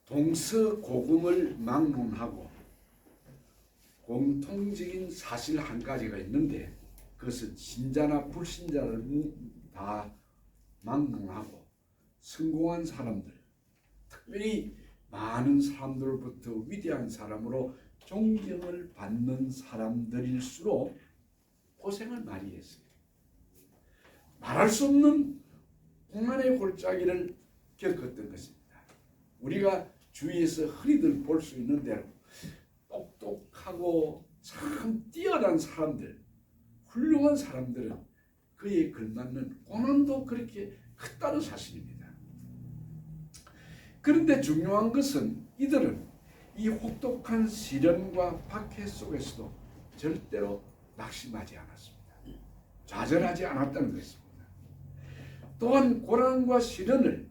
동서고금을 막론하고 공통적인 사실 한 가지가 있는데, 그것은 신자나 불신자를 다 막론하고 성공한 사람들, 특별히 많은 사람들로부터 위대한 사람으로 존경을 받는 사람들일수록 고생을 많이 했어요. 말할 수 없는 고난의 골짜기를 겪었던 것입니다. 우리가 주위에서 흔히들 볼 수 있는 대로 똑똑하고 참 뛰어난 사람들, 훌륭한 사람들은 그에 걸맞는 고난도 그렇게 크다는 사실입니다. 그런데 중요한 것은 이들은 이 혹독한 시련과 박해 속에서도 절대로 낙심하지 않았습니다. 좌절하지 않았다는 것입니다. 또한 고난과 시련을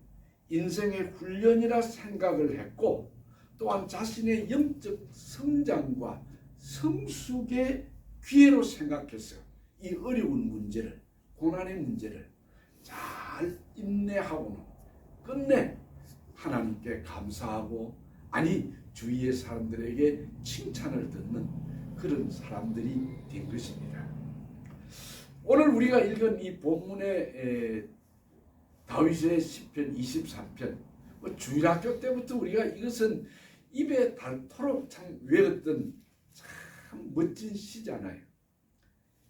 인생의 훈련이라 생각을 했고, 또한 자신의 영적 성장과 성숙의 기회로 생각해서 이 어려운 문제를, 고난의 문제를 잘 인내하고는 끝내 하나님께 감사하고, 아니 주위의 사람들에게 칭찬을 듣는 그런 사람들이 된 것입니다. 오늘 우리가 읽은 이 본문의 다윗의 시편 23편, 주일학교 때부터 우리가 이것은 입에 닳도록 참 외웠던 참 멋진 시잖아요.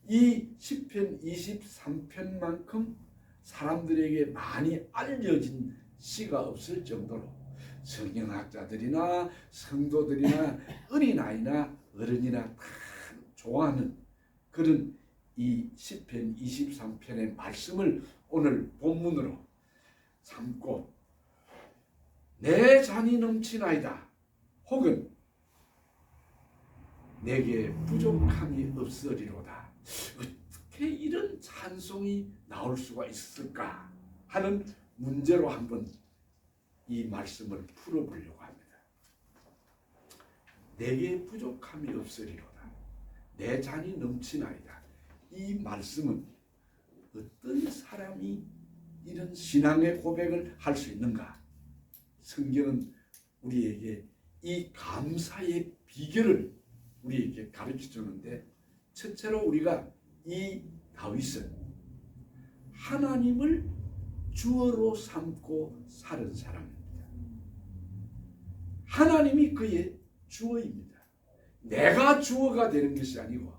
이 시편 23편만큼 사람들에게 많이 알려진 시가 없을 정도로 성경학자들이나 성도들이나 어린아이나 어른이나 다 좋아하는 그런 이 시편 23편의 말씀을 오늘 본문으로 삼고, 내 잔이 넘치나이다, 혹은 내게 부족함이 없으리로다, 어떻게 이런 찬송이 나올 수가 있을까 하는 문제로 한번 이 말씀을 풀어보려고 합니다. 내게 부족함이 없으리로다, 내 잔이 넘치나이다. 이 말씀은 어떤 사람이 이런 신앙의 고백을 할 수 있는가? 성경은 우리에게 이 감사의 비결을 우리에게 가르쳐 주는데, 첫째로 우리가 이 다윗은 하나님을 주어로 삼고 사는 사람입니다. 하나님이 그의 주어입니다. 내가 주어가 되는 것이 아니고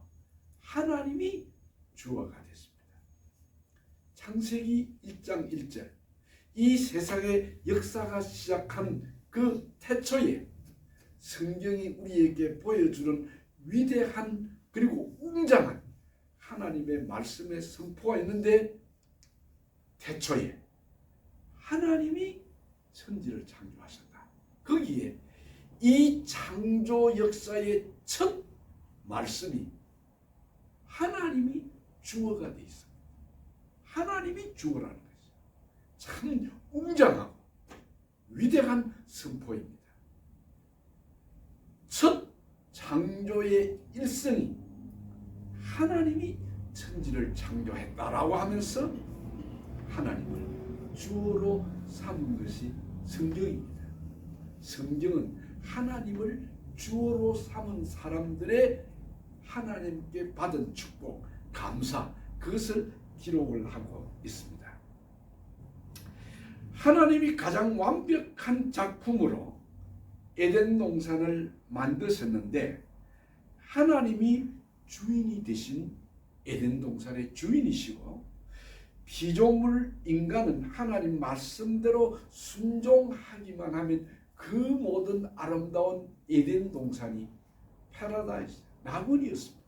하나님이 주어가 됐습니다. 창세기 1장 1절, 이 세상의 역사가 시작한 그 태초에 성경이 우리에게 보여주는 위대한 그리고 웅장한 하나님의 말씀의 선포가 있는데, 태초에 하나님이 천지를 창조하셨다. 거기에 이 창조 역사의 첫 말씀이 하나님이 주어가 되어 있습니다. 하나님이 주어라는 것이죠. 참 웅장하고 위대한 선포입니다. 첫 창조의 일성이 하나님이 천지를 창조했다라고 하면서 하나님을 주어로 삼은 것이 성경입니다. 성경은 하나님을 주어로 삼은 사람들의 하나님께 받은 축복, 감사, 그것을 기록을 하고 있습니다. 하나님이 가장 완벽한 작품으로 에덴 동산을 만드셨는데, 하나님이 주인이 되신 에덴 동산의 주인이시고, 피조물 인간은 하나님 말씀대로 순종하기만 하면 그 모든 아름다운 에덴 동산이 패러다이스, 낙원이었습니다.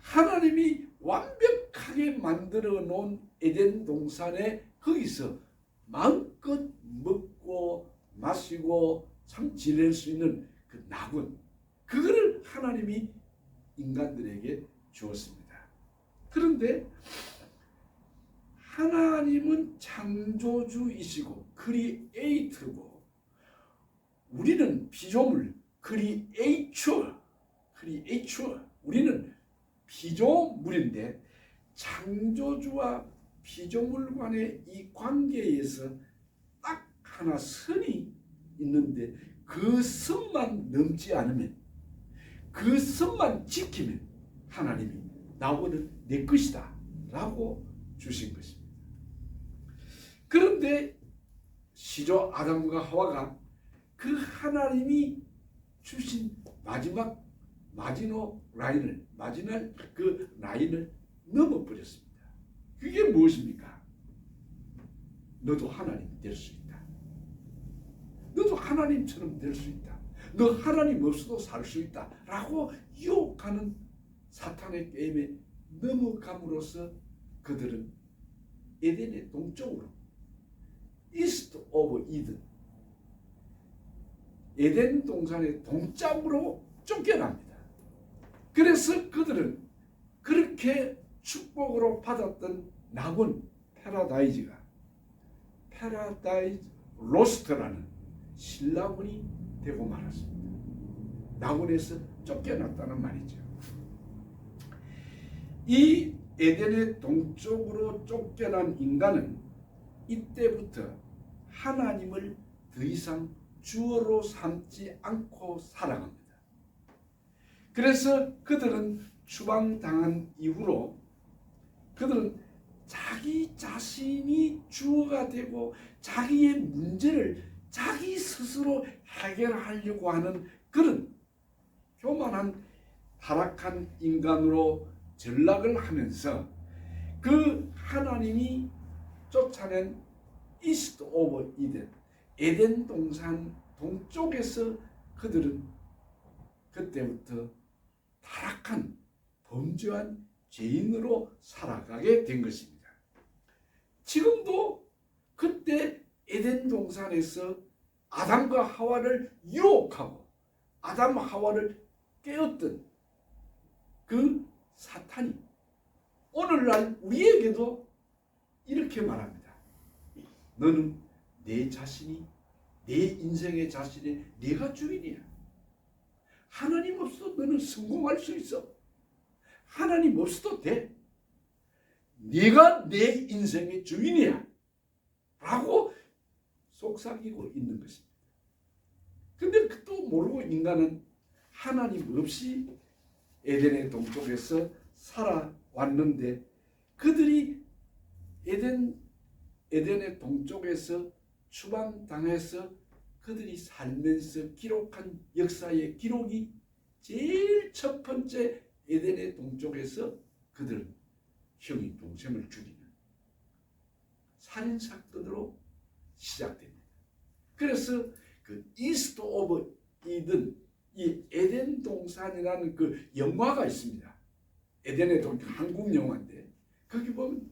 하나님이 완벽하게 만들어 놓은 에덴 동산에 거기서 마음껏 먹고 마시고 참 지낼 수 있는 그 낙원, 그거를 하나님이 인간들에게 주었습니다. 그런데 하나님은 창조주이시고 크리에이터고, 우리는 피조물, 크리에이처, 우리는 피조물인데, 창조주와 피조물 간의 이 관계에서 딱 하나 선이 있는데 그 선만 넘지 않으면, 그 선만 지키면 하나님이 나무는 내 것이다 라고 주신 것입니다. 그런데 시조 아담과 하와가 그 하나님이 주신 마지막 라인을 넘어버렸습니다. 그게 무엇입니까? 너도 하나님 될 수 있다. 너도 하나님처럼 될 수 있다. 너 하나님 없어도 살 수 있다 라고 유혹하는 사탄의 게임에 넘어감으로써 그들은 에덴의 동쪽으로, 이스트 오브 이든, 에덴 동산의 동쪽으로 쫓겨납니다. 그래서 그들은 그렇게 축복으로 받았던 낙원 패러다이즈가 패러다이즈 로스트라는 신라군이 되고 말았습니다. 낙원에서 쫓겨났다는 말이죠. 이 에덴의 동쪽으로 쫓겨난 인간은 이때부터 하나님을 더 이상 주어로 삼지 않고 살아갑니다. 그래서 그들은 추방당한 이후로 그들은 자기 자신이 주어가 되고 자기의 문제를 자기 스스로 해결하려고 하는 그런 교만한 타락한 인간으로 전락을 하면서 그 하나님이 쫓아낸 이스트 오브 이덴, 에덴 동산 동쪽에서 그들은 그때부터 타락한 범죄한 죄인으로 살아가게 된 것입니다. 지금도 그때 에덴 동산에서 아담과 하와를 유혹하고 아담 하와를 깨웠던 그 사탄이 오늘날 우리에게도 이렇게 말합니다. 너는 내 자신이, 내 인생의 자신이 내가 주인이야. 하나님 없어도 너는 성공할 수 있어. 하나님 없어도 돼. 네가 내 인생의 주인이야 라고 속삭이고 있는 것입니다. 근데 또 모르고 인간은 하나님 없이 에덴의 동쪽에서 살아왔는데 그들이 에덴의 동쪽에서 추방당해서 그들이 살면서 기록한 역사의 기록이 제일 첫 번째 에덴의 동쪽에서 그들 형이 동생을 죽이는 살인사건으로 시작됩니다. 그래서 그 이스트 오브 이든, 이 에덴 동산이라는 그 영화가 있습니다. 에덴의 동산, 한국 영화인데 거기 보면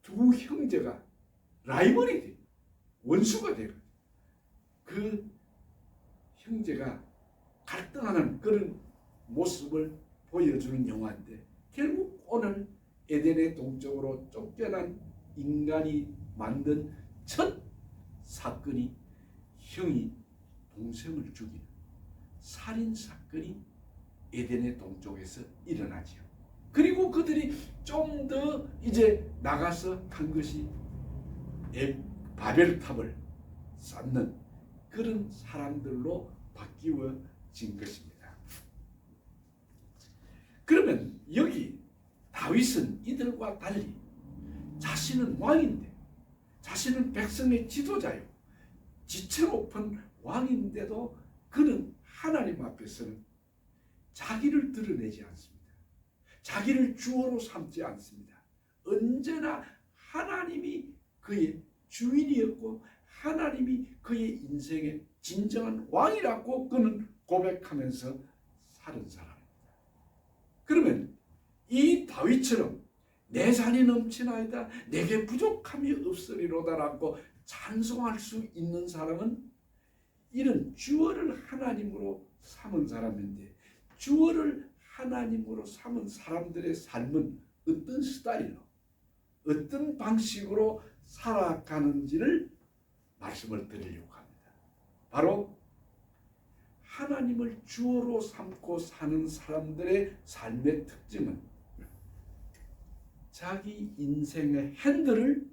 두 형제가 라이벌이 돼요. 원수가 돼요. 그 형제가 갈등하는 그런 모습을 보여주는 영화인데 결국 오늘 에덴의 동쪽으로 쫓겨난 인간이 만든 첫 사건이 형이 동생을 죽이는 살인사건이 에덴의 동쪽에서 일어나지요. 그리고 그들이 좀 더 이제 나가서 한 것이 바벨탑을 쌓는 그런 사람들로 바뀌어진 것입니다. 그러면 여기 다윗은 이들과 달리 자신은 왕인데, 자신은 백성의 지도자요, 지체 높은 왕인데도 그는 하나님 앞에서는 자기를 드러내지 않습니다. 자기를 주어로 삼지 않습니다. 언제나 하나님이 그의 주인이었고 하나님이 그의 인생의 진정한 왕이라고 그는 고백하면서 사는 사람입니다. 그러면 이 다윗처럼 내 잔이 넘치나이다, 내게 부족함이 없으리로다라고 찬송할 수 있는 사람은 이런 주어를 하나님으로 삼은 사람인데, 주어를 하나님으로 삼은 사람들의 삶은 어떤 스타일로, 어떤 방식으로 살아가는지를 말씀을 드리려고 합니다. 바로 하나님을 주어로 삼고 사는 사람들의 삶의 특징은 자기 인생의 핸들을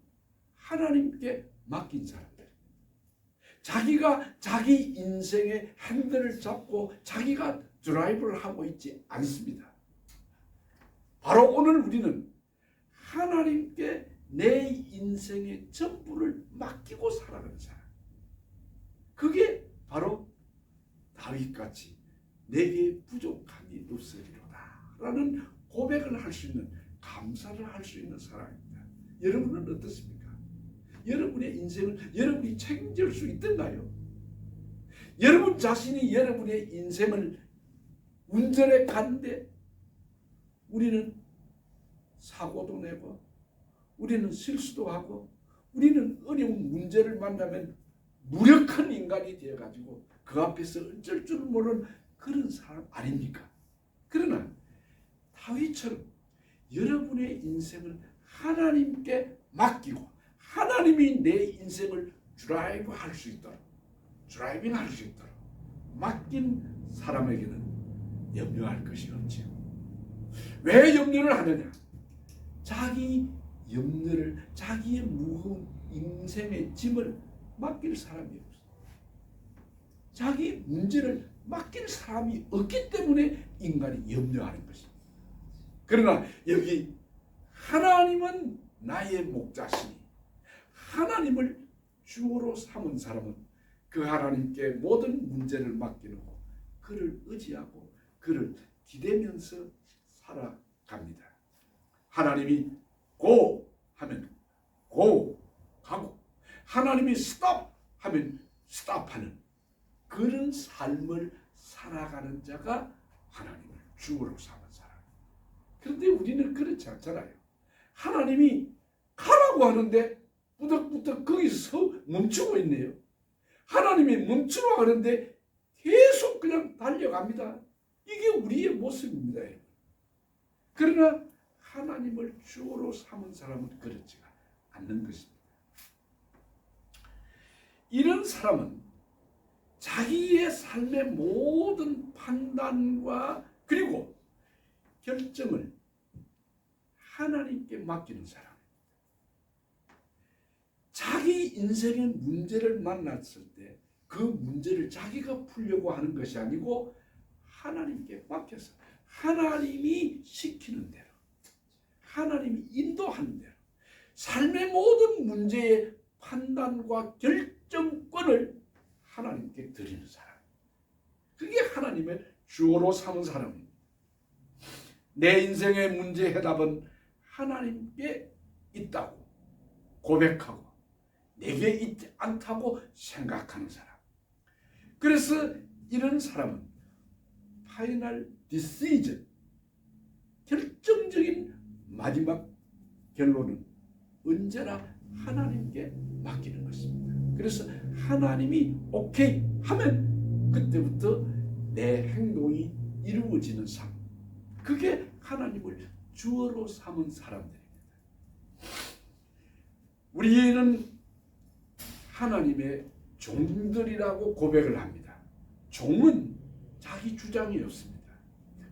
하나님께 맡긴 사람들, 자기가 자기 인생의 핸들을 잡고 자기가 드라이브를 하고 있지 않습니다. 바로 오늘 우리는 하나님께 내 인생의 전부를 맡기고 살아가는 사람. 그게 바로 다윗같이 내게 부족함이 없으리로다 라는 고백을 할 수 있는, 감사를 할 수 있는 사람입니다. 여러분은 어떻습니까? 여러분의 인생을 여러분이 책임질 수 있던가요? 여러분 자신이 여러분의 인생을 운전해 가는데 우리는 사고도 내고 우리는 실수도 하고 우리는 어려운 문제를 만나면 무력한 인간이 되어가지고 그 앞에서 어쩔 줄 모르는 그런 사람 아닙니까? 그러나 다윗처럼 여러분의 인생을 하나님께 맡기고 하나님이 내 인생을 드라이빙 할 수 있도록 맡긴 사람에게는 염려할 것이 없지요. 왜 염려를 하느냐? 자기 염려를, 자기의 무거운 인생의 짐을 맡길 사람이 없어요. 자기 문제를 맡길 사람이 없기 때문에 인간이 염려하는 것입니다. 그러나 여기 하나님은 나의 목자시니 하나님을 주어로 삼은 사람은 그 하나님께 모든 문제를 맡기고 그를 의지하고 그를 기대면서 살아갑니다. 하나님이 고 하면 고 하고 하나님이 스톱 하면 스톱하는 그런 삶을 살아가는 자가 하나님을 주어로 삼은 사람. 그런데 우리는 그렇지 않잖아요. 하나님이 가라고 하는데 부덕부덕 거기서 멈추고 있네요. 하나님이 멈추라고 하는데 계속 그냥 달려갑니다. 이게 우리의 모습입니다. 그러나 하나님을 주어로 삼은 사람은 그렇지가 않는 것입니다. 이런 사람은 자기의 삶의 모든 판단과 그리고 결정을 하나님께 맡기는 사람. 자기 인생의 문제를 만났을 때 그 문제를 자기가 풀려고 하는 것이 아니고 하나님께 맡겨서 하나님이 시키는 대로, 하나님이 인도하는 대로 삶의 모든 문제의 판단과 결정권을 하나님께 드리는 사람. 그게 하나님의 주어로 삼은 사람입니다. 내 인생의 문제 해답은 하나님께 있다고 고백하고 내게 있지 않다고 생각하는 사람. 그래서 이런 사람은 파이널 디시전, 결정적인 마지막 결론은 언제나 하나님께 맡기는 것입니다. 그래서 하나님이 오케이 하면 그때부터 내 행동이 이루어지는 삶. 그게 하나님을 주어로 삼은 사람들입니다. 우리는 하나님의 종들이라고 고백을 합니다. 종은 자기 주장이 없습니다.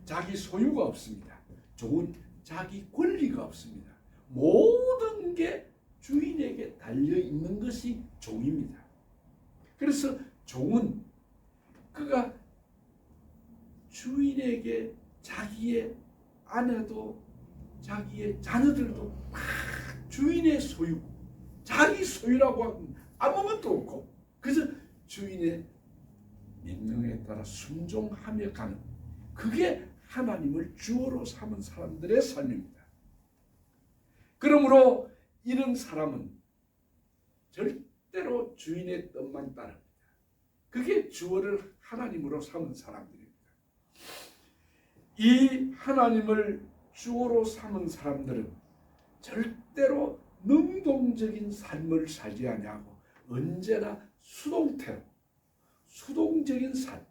자기 소유가 없습니다. 종은 자기 권리가 없습니다. 모든 게 주인에게 달려있는 것이 종입니다. 그래서 종은 그가 주인에게 자기의 아내도 자기의 자녀들도 막 주인의 소유, 자기 소유라고 하면 아무것도 없고 그래서 주인의 명령에 따라 순종하며 가는, 그게 하나님을 주어로 삼은 사람들의 삶입니다. 그러므로 이런 사람은 절대로 주인의 뜻만 따릅니다. 그게 주어를 하나님으로 삼은 사람들입니다. 이 하나님을 주어로 삼은 사람들은 절대로 능동적인 삶을 살지 아니하고 언제나 수동적인 삶,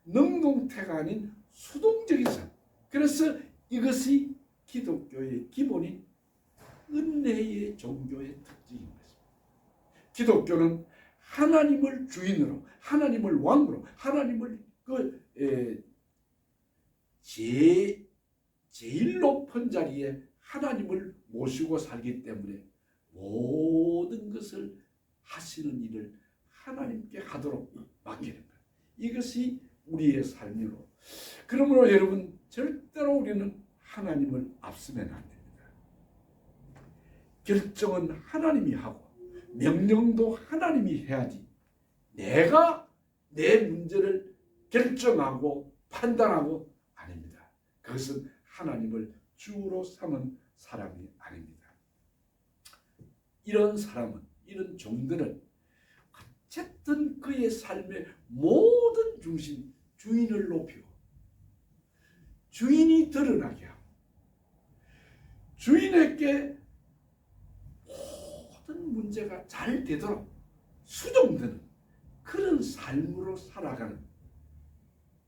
능동태가 아닌 수동적인 삶. 그래서 이것이 기독교의 기본인 은혜의 종교의 특징인 것입니다. 기독교는 하나님을 주인으로, 하나님을 왕으로, 하나님을 제일 높은 자리에 하나님을 모시고 살기 때문에 모든 것을 하시는 일을 하나님께 하도록 맡기는 거예요. 이것이 우리의 삶으로. 그러므로 여러분 절대로 우리는 하나님을 앞서면 안 됩니다. 결정은 하나님이 하고 명령도 하나님이 해야지 내가 내 문제를 결정하고 판단하고 아닙니다. 그것은 하나님을 주로 삼은 사람이 아닙니다. 이런 사람은, 이런 종들은 어쨌든 그의 삶의 모든 중심, 주인을 높이고 주인이 드러나게 하고 주인에게 모든 문제가 잘 되도록 수종되는 그런 삶으로 살아가는,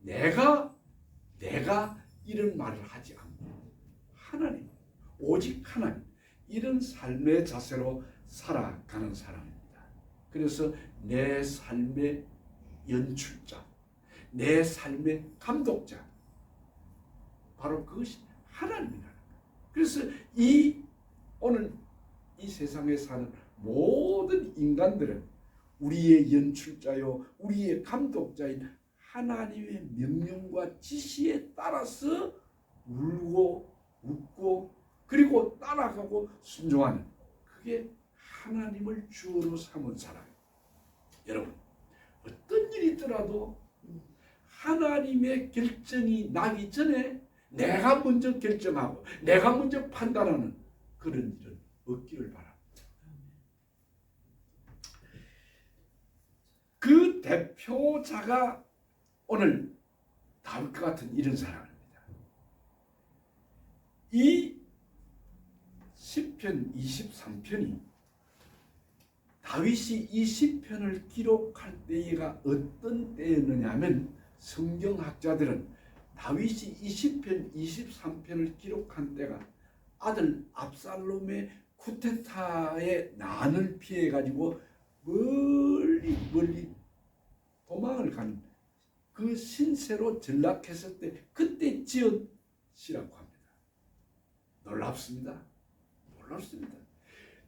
내가 이런 말을 하지 않고 하나님, 오직 하나님, 이런 삶의 자세로 살아가는 사람입니다. 그래서 내 삶의 연출자, 내 삶의 감독자, 바로 그것이 하나님이라는 거예요. 그래서 오늘 이 세상에 사는 모든 인간들은 우리의 연출자요, 우리의 감독자인 하나님의 명령과 지시에 따라서 울고 웃고 그리고 따라가고 순종하는, 그게 하나님을 주어로 삼은 사람이에요. 여러분, 어떤 일이 있더라도 하나님의 결정이 나기 전에 내가 먼저 결정하고 내가 먼저 판단하는 그런 일은 없기를 바랍니다. 그 대표자가 오늘 다윗과 같은 이런 사람입니다. 이 시편 23편이 다윗이 이 시편을 기록할 때가 어떤 때였느냐 하면, 성경학자들은 다윗이 이 시편 23편을 기록한 때가 아들 압살롬의 쿠데타의 난을 피해 가지고 멀리 도망을 가는 그 신세로 전락했을 때, 그때 지은 시라고 합니다. 놀랍습니다.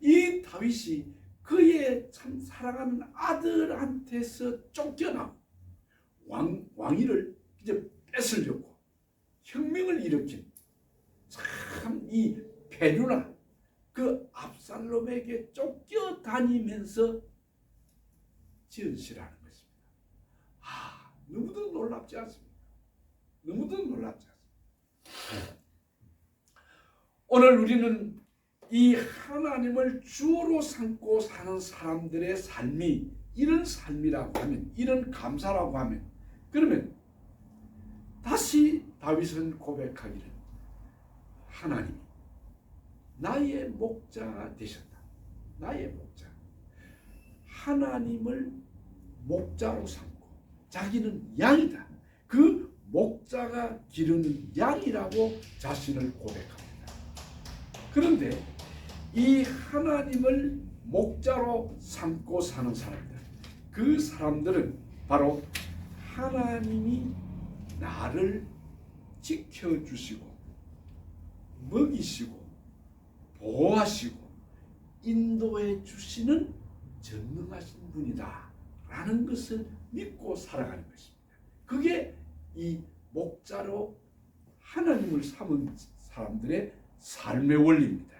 이 다윗이 그의 참 사랑하는 아들한테서 쫓겨나고 왕위를 이제 뺏으려고 혁명을 일으킨 참 이 페류나 그 압살롬에게 쫓겨다니면서 지은 시라는 것입니다. 너무도 놀랍지 않습니까? 오늘 우리는 이 하나님을 주로 삼고 사는 사람들의 삶이 이런 삶이라고 하면, 이런 감사라고 하면, 그러면 다시 다윗은 고백하기를, 하나님이 나의 목자가 되셨다. 나의 목자. 하나님을 목자로 삼고 자기는 양이다. 그 목자가 기르는 양이라고 자신을 고백합니다. 그런데 이 하나님을 목자로 삼고 사는 사람들, 그 사람들은 바로 하나님이 나를 지켜주시고 먹이시고 보호하시고 인도해 주시는 전능하신 분이다 라는 것을 믿고 살아가는 것입니다. 그게 이 목자로 하나님을 삼은 사람들의 삶의 원리입니다.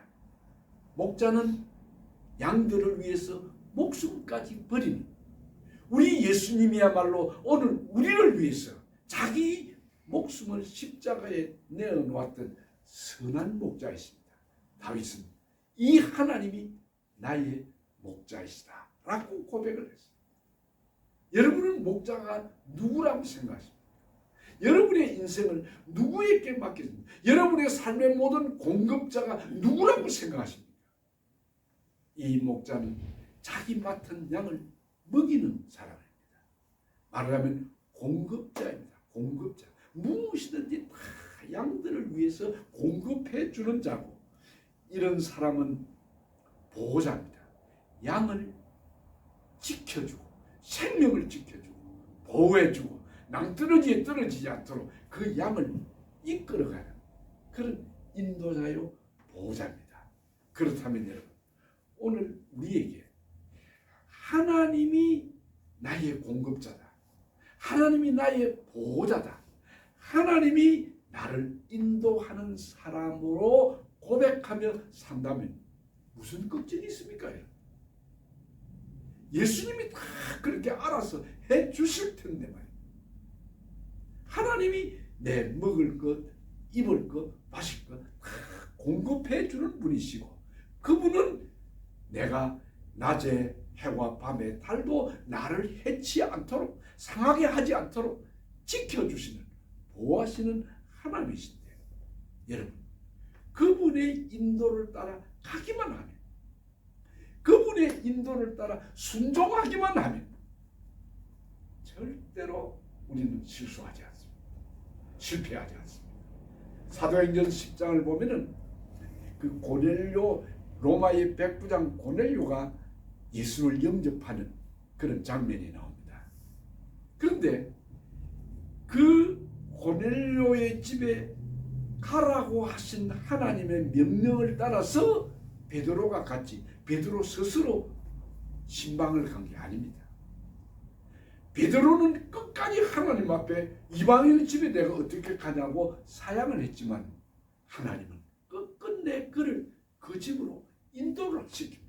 목자는 양들을 위해서 목숨까지 버리는, 우리 예수님이야말로 오늘 우리를 위해서 자기 목숨을 십자가에 내어놓았던 선한 목자이십니다. 다윗은 이 하나님이 나의 목자이시다 라고 고백을 했습니다. 여러분은 목자가 누구라고 생각하십니까? 여러분의 인생을 누구에게 맡겼습니까? 여러분의 삶의 모든 공급자가 누구라고 생각하십니까? 이 목자는 자기 맡은 양을 먹이는 사람입니다. 말하자면 공급자입니다. 공급자. 무엇이든지 다 양들을 위해서 공급해 주는 자고, 이런 사람은 보호자입니다. 양을 지켜주고 생명을 지켜주고 보호해주고 낭떠러지에 떨어지지 않도록 그 양을 이끌어가는 그런 인도자요, 보호자입니다. 그렇다면 여러분, 오늘 우리에게 하나님이 나의 공급자다. 하나님이 나의 보호자다. 하나님이 나를 인도하는 사람으로 고백하며 산다면 무슨 걱정이 있습니까? 예수님이 다 그렇게 알아서 해 주실 텐데 말이에요. 하나님이 내 먹을 것, 입을 것, 마실 것 다 공급해 주는 분이시고, 그분은 내가 낮에 해와 밤에 달도 나를 해치 않도록, 상하게 하지 않도록 지켜주시는, 보호하시는 하나님이신데, 여러분 그분의 인도를 따라 가기만 하면, 그분의 인도를 따라 순종하기만 하면 절대로 우리는 실수하지 않습니다. 실패하지 않습니다. 사도행전 10장을 보면은 그 고넬료, 로마의 백부장 고넬료가 예수를 영접하는 그런 장면이 나옵니다. 그런데 그 고넬료의 집에 가라고 하신 하나님의 명령을 따라서 베드로가 갔지, 베드로 스스로 신방을 간 게 아닙니다. 베드로는 끝까지 하나님 앞에 이방인 집에 내가 어떻게 가냐고 사양을 했지만, 하나님은 끝끝내 그를 그 집으로 인도를 시킵니다.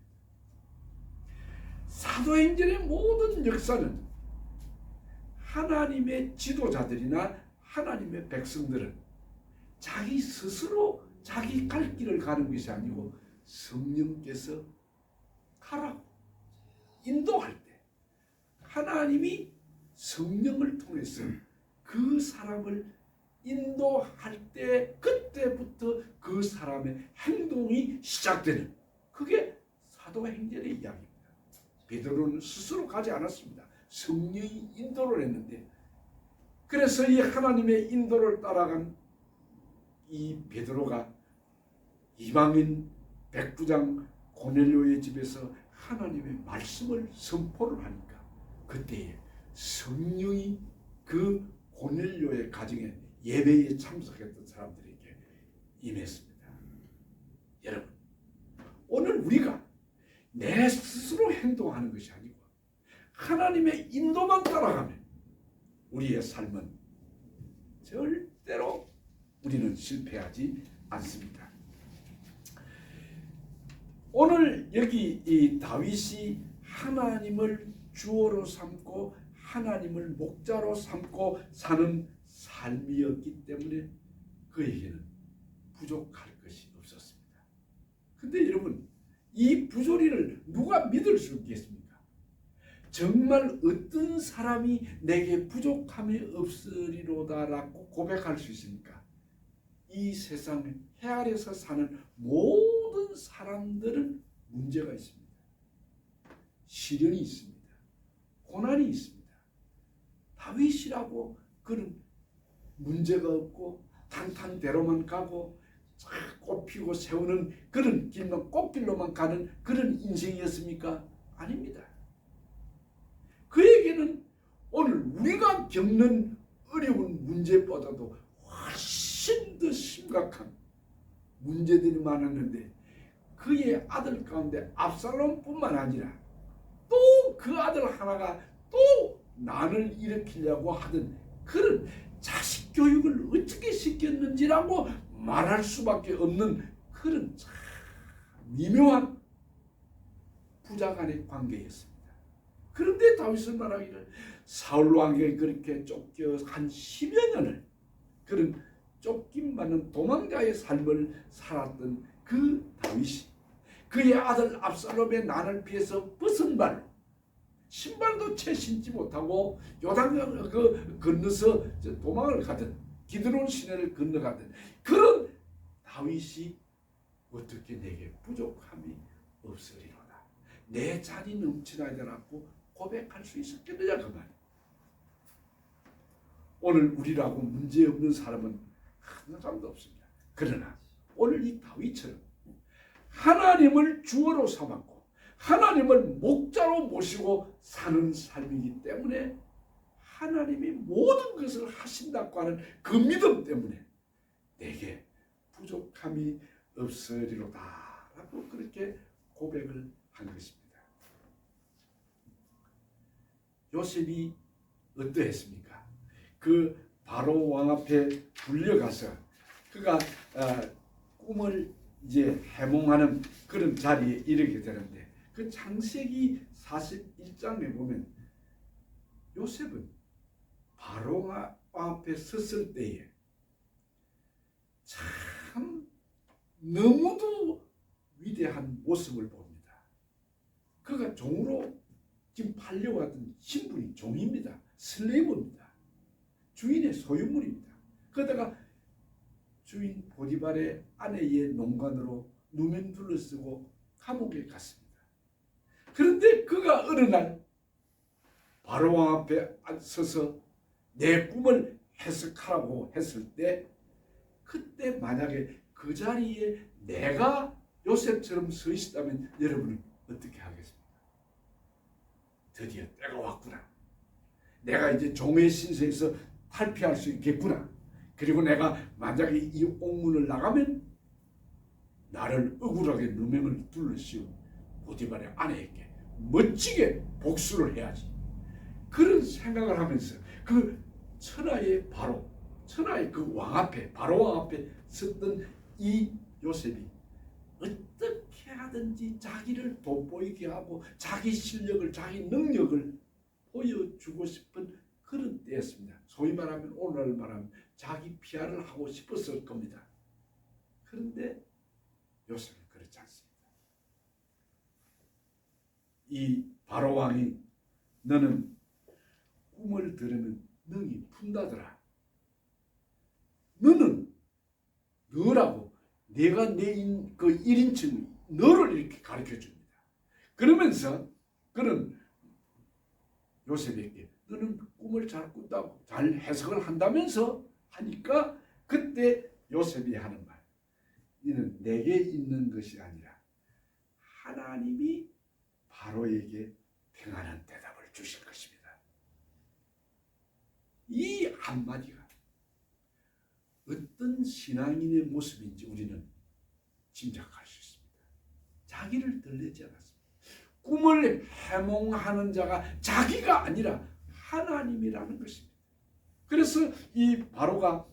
사도행전의 모든 역사는 하나님의 지도자들이나 하나님의 백성들은 자기 스스로 자기 갈 길을 가는 것이 아니고 성령께서 가라고 인도할 때 하나님이 성령을 통해서 그 사람을 인도할 때, 그때부터 그 사람의 행동이 시작되는, 그게 사도행전의 이야기입니다. 베드로는 스스로 가지 않았습니다. 성령이 인도를 했는데, 그래서 이 하나님의 인도를 따라간 이 베드로가 이방인 백부장 고넬료의 집에서 하나님의 말씀을 선포를 하니까, 그때에 성령이 그 고넬료의 가정에 예배에 참석했던 사람들에게 임했습니다. 여러분, 오늘 우리가 내 스스로 행동하는 것이 아니고 하나님의 인도만 따라가면 우리의 삶은 절대로 우리는 실패하지 않습니다. 오늘 여기 이 다윗이 하나님을 주어로 삼고 하나님을 목자로 삼고 사는 삶이었기 때문에 그에게는 부족할 것이 없었습니다. 근데 여러분, 이 부조리를 누가 믿을 수 있겠습니까? 정말 어떤 사람이 내게 부족함이 없으리로다라고 고백할 수 있습니까? 이 세상 해 아래서 사는 모든 사람들은 문제가 있습니다. 시련이 있습니다. 고난이 있습니다. 다윗이라고 그는 문제가 없고 탄탄대로만 가고 꽃피고 세우는 그런 길만, 꽃길로만 가는 그런 인생이었습니까? 아닙니다. 그에게는 오늘 우리가 겪는 어려운 문제보다도 훨씬 더 심각한 문제들이 많았는데, 그의 아들 가운데 압살롬뿐만 아니라 또 그 아들 하나가 또 난을 일으키려고 하던 그런 자식 교육을 어떻게 시켰는지라고 말할 수밖에 없는 그런 참 미묘한 부자 간의 관계였습니다. 그런데 다윗은 말하기를 사울 왕에게 그렇게 쫓겨 한 10여 년을 그런 쫓김받는 도망자의 삶을 살았던 그 다윗이 그의 아들 압살롬의 난을 피해서 벗은 발로 신발도 채 신지 못하고 요단강을 건너서 도망을 가든 기드론 시내를 건너가든 그런 다윗이 어떻게 내게 부족함이 없으리로다, 내 잔이 넘치나이다라고 고백할 수 있었겠느냐 그 말. 오늘 우리라고 문제없는 사람은 한 사람도 없습니다. 그러나 오늘 이 다윗처럼 하나님을 주어로 삼았고 하나님을 목자로 모시고 사는 삶이기 때문에 하나님이 모든 것을 하신다고 하는 그 믿음 때문에 내게 부족함이 없으리로다 라고 그렇게 고백을 한 것입니다. 요셉이 어떠했습니까? 그 바로 왕 앞에 불려가서 그가 꿈을 이제 해몽하는 그런 자리에 이르게 되는데, 그 창세기 41장에 보면 요셉은 바로 왕 앞에 섰을 때에 참 너무도 위대한 모습을 봅니다. 그가 종으로 지금 팔려왔던 신분이 종입니다. 슬레이브입니다. 주인의 소유물입니다. 그러다가 주인 보디발의 아내의 농간으로 누명 둘러쓰고 감옥에 갔습니다. 그런데 그가 어느 날 바로 왕 앞에 서서 내 꿈을 해석하라고 했을 때, 그때 만약에 그 자리에 내가 요셉처럼 서 있다면 여러분은 어떻게 하겠습니까? 드디어 때가 왔구나. 내가 이제 종의 신세에서 탈피할 수 있겠구나. 그리고 내가 만약에 이 옥문을 나가면 나를 억울하게 누명을 둘러씌운 보디발의 아내에게 멋지게 복수를 해야지. 그런 생각을 하면서 그 천하의 바로, 천하의 그 왕 앞에, 바로 왕 앞에 섰던 이 요셉이 어떻게 하든지 자기를 돋보이게 하고 자기 실력을, 자기 능력을 보여주고 싶은 그런 때였습니다. 소위 말하면, 오늘 말하면 자기 PR을 하고 싶었을 겁니다. 그런데 요셉은 그렇지 않습니다. 이 바로 왕이 너는 꿈을 들으면 능히 푼다더라. 너라고 내가 그 1인칭 너를 이렇게 가르쳐 줍니다. 그러면서 그는 요셉에게 너는 꿈을 잘 꾼다고, 잘 해석을 한다면서 하니까, 그때 요셉이 하는 말, 이는 내게 있는 것이 아니라 하나님이 바로에게 평안한 대답을 주실 것입니다. 이 한마디가 어떤 신앙인의 모습인지 우리는 짐작할 수 있습니다. 자기를 들리지 않았습니다. 꿈을 해몽하는 자가 자기가 아니라 하나님이라는 것입니다. 그래서 이 바로가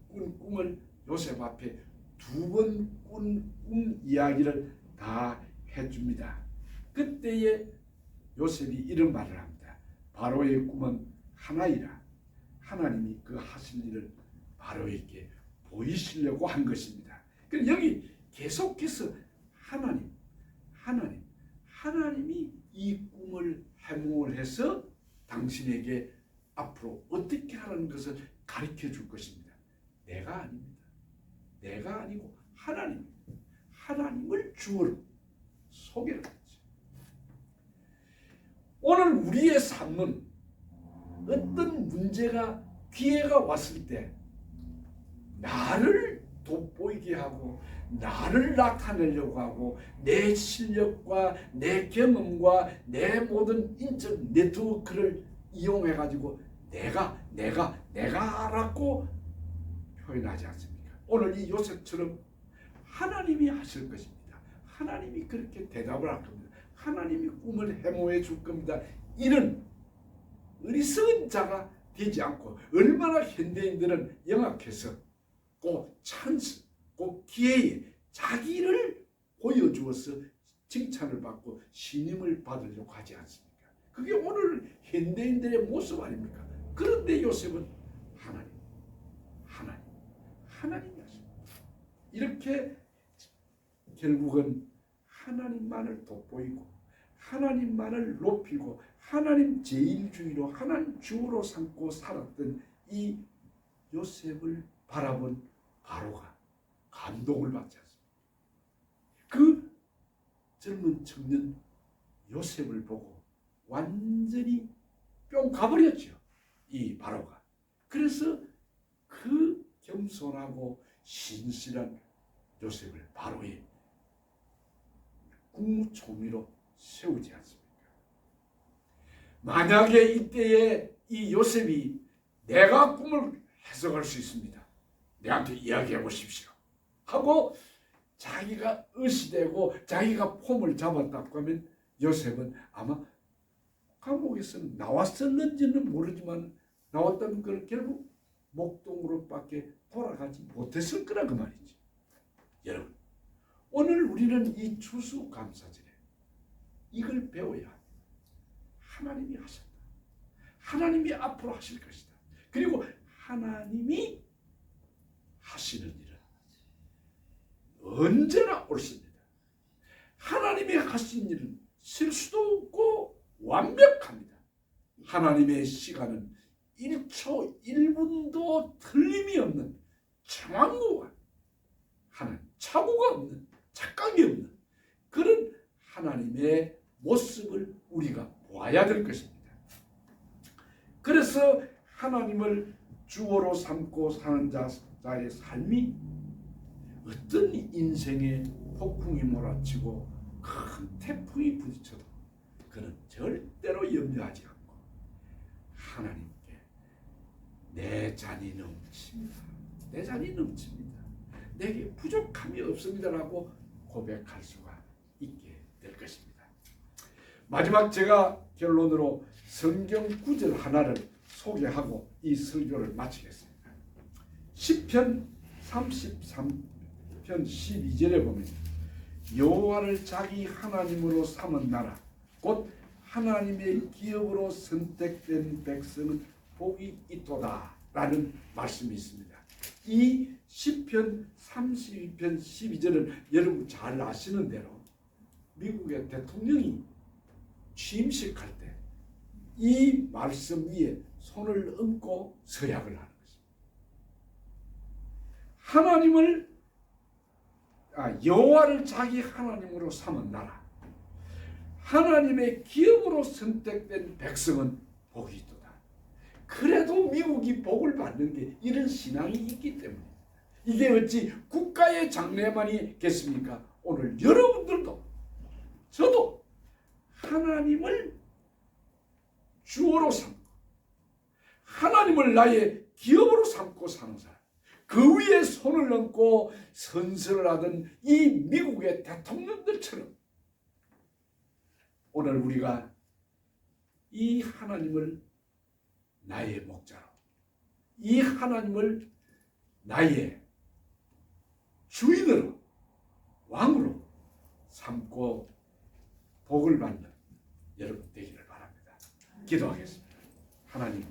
꾼 꿈을 요셉 앞에 두 번 꾼 꿈 이야기를 다 해줍니다. 그때에 요셉이 이런 말을 합니다. 바로의 꿈은 하나이라. 하나님이 그 하실 일을 바로에게 보이시려고 한 것입니다. 그래서 여기 계속해서 하나님이 이 꿈을 해몽을 해서 당신에게 앞으로 어떻게 하라는 것을 가르쳐 줄 것입니다. 내가 아닙니다. 내가 아니고 하나님을 주어로 소개를 했죠. 오늘 우리의 삶은 어떤 문제가, 기회가 왔을 때 나를 돋보이게 하고 나를 나타내려고 하고 내 실력과 내 경험과 내 모든 인적 네트워크를 이용해 가지고 내가라고 표현하지 않습니까? 오늘 이 요셉처럼 하나님이 하실 것입니다. 하나님이 그렇게 대답을 할 겁니다. 하나님이 꿈을 해몽해 줄 겁니다. 이런 어리석은 자가 되지 않고, 얼마나 현대인들은 영악해서 그 찬스, 그 기회에 자기를 보여주어서 칭찬을 받고 신임을 받으려고 하지 않습니까? 그게 오늘 현대인들의 모습 아닙니까? 그런데 요셉은 하나님이 하십니다. 이렇게 결국은 하나님만을 돋보이고 하나님만을 높이고 하나님 제일주의로, 하나님 주로 삼고 살았던 이 요셉을 바라본 바로가 감동을 받지 않습니다. 그 젊은 청년 요셉을 보고 완전히 뿅 가버렸죠, 이 바로가. 그래서 그 겸손하고 신실한 요셉을 바로의 국무총리로 세우지 않습니까? 만약에 이때에 이 요셉이 내가 꿈을 해석할 수 있습니다, 내한테 이야기해 보십시오 하고 자기가 의시되고 자기가 폼을 잡았다고 하면 요셉은 아마 감옥에서 나왔었는지는 모르지만 나왔다면 그는 결국 목동으로밖에 돌아가지 못했을 거라 그 말이지. 여러분, 오늘 우리는 이 추수감사절에 이걸 배워야 합니다. 하나님이 하셨다. 하나님이 앞으로 하실 것이다. 그리고 하나님이 하시는 일은 언제나 옳습니다. 하나님이 하신 일은 실수도 없고 완벽합니다. 하나님의 시간은 1초 1분도 틀림이 없는 정확무가 하는 착오가 없는 착각이 없는 그런 하나님의 모습을 우리가 보아야 될 것입니다. 그래서 하나님을 주어로 삼고 사는 자의 삶이 어떤 인생의 폭풍이 몰아치고 큰 태풍이 부딪혀도 그는 절대로 염려하지 않고 하나님께 내 잔이 넘칩니다. 내 잔이 넘칩니다. 내게 부족함이 없습니다라고 고백할 수가 있게 될 것입니다. 마지막 제가 결론으로 성경 구절 하나를 소개하고 이 설교를 마치겠습니다. 시편 33편 12절에 보면 여호와를 자기 하나님으로 삼은 나라 곧 하나님의 기업으로 선택된 백성은 복이 있도다 라는 말씀이 있습니다. 이 시편 32편 12절은 여러분 잘 아시는 대로 미국의 대통령이 취임식할 때 이 말씀 위에 손을 얹고 서약을 하는 것입니다. 하나님을 여호와를 자기 하나님으로 삼은 나라 하나님의 기업으로 선택된 백성은 복이 있도다. 그래도 미국이 복을 받는 게 이런 신앙이 있기 때문입니다. 이게 어찌 국가의 장래만이겠습니까? 오늘 여러분들도 저도 하나님을 주어로 삼고 하나님을 나의 기업으로 삼고 사는 사람 그 위에 손을 얹고 선서를 하던 이 미국의 대통령들처럼 오늘 우리가 이 하나님을 나의 목자로 이 하나님을 나의 주인으로 왕으로 삼고 복을 받는 여러분 되기를 바랍니다. 기도하겠습니다. 하나님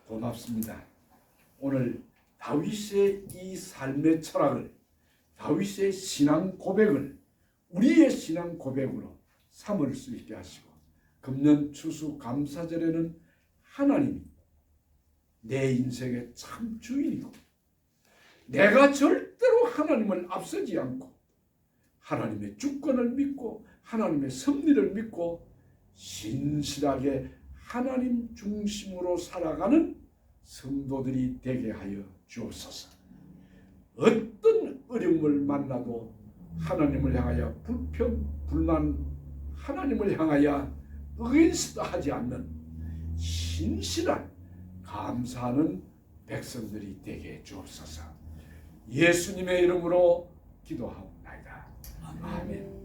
고맙습니다. 오늘 다윗의 이 삶의 철학을 다윗의 신앙 고백을 우리의 신앙 고백으로 삼을 수 있게 하시고 금년 추수 감사절에는 하나님이 내 인생의 참 주인이고 내가 절대로 하나님을 앞서지 않고 하나님의 주권을 믿고 하나님의 섭리를 믿고 신실하게 하나님 중심으로 살아가는 성도들이 되게 하여 주옵소서. 어떤 어려움을 만나도 하나님을 향하여 불평, 불만, 하나님을 향하여 의인스도 하지 않는 신실한 감사하는 백성들이 되게 해 주옵소서. 예수님의 이름으로 기도하옵나이다. 아멘.